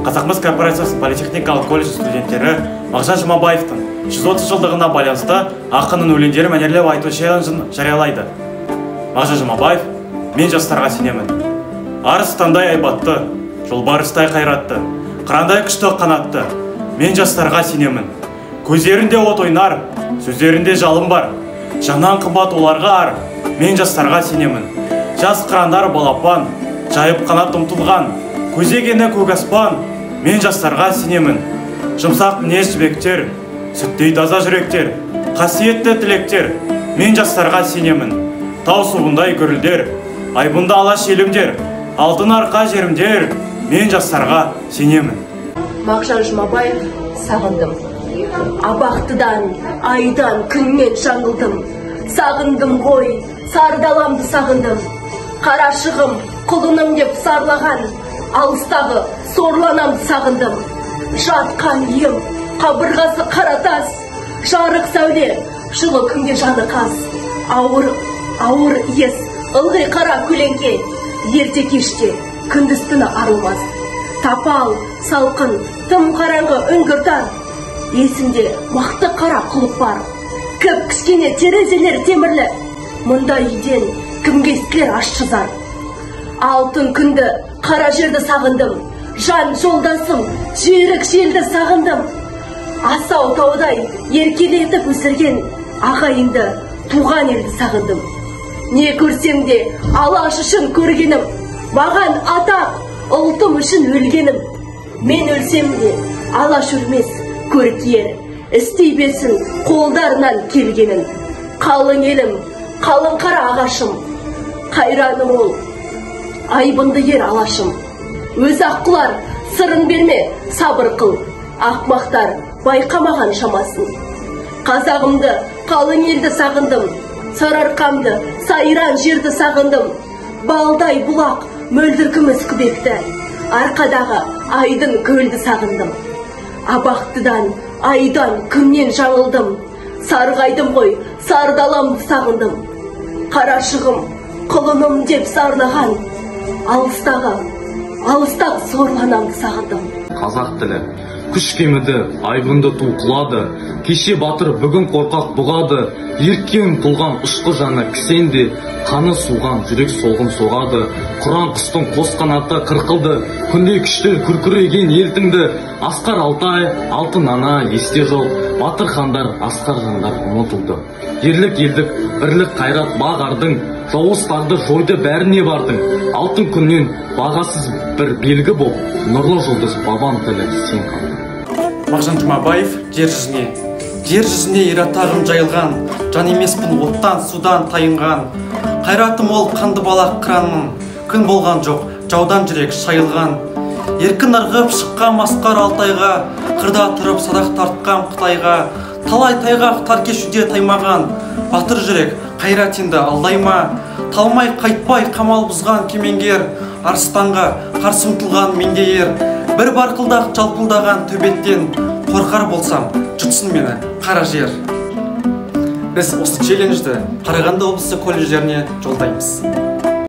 Қазақмыс корпорациясы политехникалық колледж студенттері Мағжан Жұмабаевтың 130 жылдығына байланысты ақынның өлеңдері мәнерлеп айту челленджін жариялайды. Мағжан Жұмабаев: мен жастарға сенемін. Арыстандай айбатты, жолбарыстай қайратты, қырандай күшті қанатты, мен жастарға сенемін. Көздерінде от ойнар, сөздерінде жалын бар, жаннан қымбат оларға ар, мен жастарға сенемін. Жас қырандар балапан, жайып қанат ұмтылған, көзегені көк аспан, мен жастарға сенемін. Жұмсақ мінез жібектер, сүттей таза жүректер, қасиетті тілектер, мен жастарға сенемін. Тау суындай гүрілдер, айбынды алаш елімдер, алтын арқа жерімдер, мен жастарға сенемін. Мағжан Жұмабаев: сағындым. Абақтыдан, айдан, күннен жаңылдым. Сағындым ғой, сары даламды сағындым. Қарашығым, құлыным деп сарлаған, алыстағы сорланамды сағындым. Жатқан ем, қабырғасы қаратас, жарық сәуле, жылы күнге жаны қас. Ауыр ес, ылғи қара көлеңке, ерте кеште, күндіз түні арылмас. Тапал, салқын, тым қараңғы үңгіртар, есімде мақты қара құлып бар. Кіп кішкене терезелер темірлі, мұнда үйден кімге естілер ащы зар. Алтын күнді, қара жерді сағындым, жан жолдасым, жүйрік желді сағындым. Асау таудай еркелетіп өсірген ағайынды, туған елді сағындым. Не көрсем де алаш үшін көргенім, маған атақ, ұлтым үшін өлгенім. Мен өлсем де алаш өлмес, көркер, істей берсін қолдарынан келгенін. Қалың елім, қалың қара ағашым, қайраным ол, айбынды ер алашым. Өз аққылар сырын берме, сабыр қыл, ақмақтар байқамаған шамасын. Қазағымды, қалың елді сағындым, сарыарқамды, сайран жерді сағындым. Балдай бұлақ, мөлдір күміс күбекті, арқадағы айдын көлді сағындым. Абақтыдан, айдан, күннен жаңылдым. Сарғайдым ғой, сардаламды сағындым. Қарашығым, құлыным деп сарлаған, алыстағы сорланамды сағындым. Қазақ тілі күш кеміді, айбынды ту құлады, кеше батыр бүгін қорқақ бұғады. Еркен тұлған ұшқы жаны кісенде, қаны суған жүрек солғын соғады. Құран құстың қос қанаты қырқылды, күнде күшті күркіреген елтіңді. Асқар Алтай, алтын ана есте жоқ, батыр хандар, асқар жандар ұмытылды. Ерлік елдік, бірлік қайрат бағардың, жауыз тағды жойды бәріне бардың. Алтын күннен бағасыз бір белгі боп, нұрлы жұлдыз бабам тілі сен қалдың. Мағжан Жұмабаев: жер жүзіне ер атағым жайылған, жан емеспін оттан судан тайынған. Қайратым ол қанды балақ қыранмын, күн болған жоқ, жаудан жүрек шайылған. Еркін ырғып шыққан масқар Алтайға, қырда тұрып садақ тартқан Қытайға. Талай тайғақ тар кешуде таймаған, батыр жүрек қайрат енді алдайма. Талмай қайтпай қамал бұзған кемеңгер, арыстанға қарсы ұмтылған менде ер. Бір барқылдақ жалпылдаған төбеттен, қорқар болсам жұтсын мені қара жер. Біз осы челленджді Қарағанды облысы колледждеріне жолдаймыз.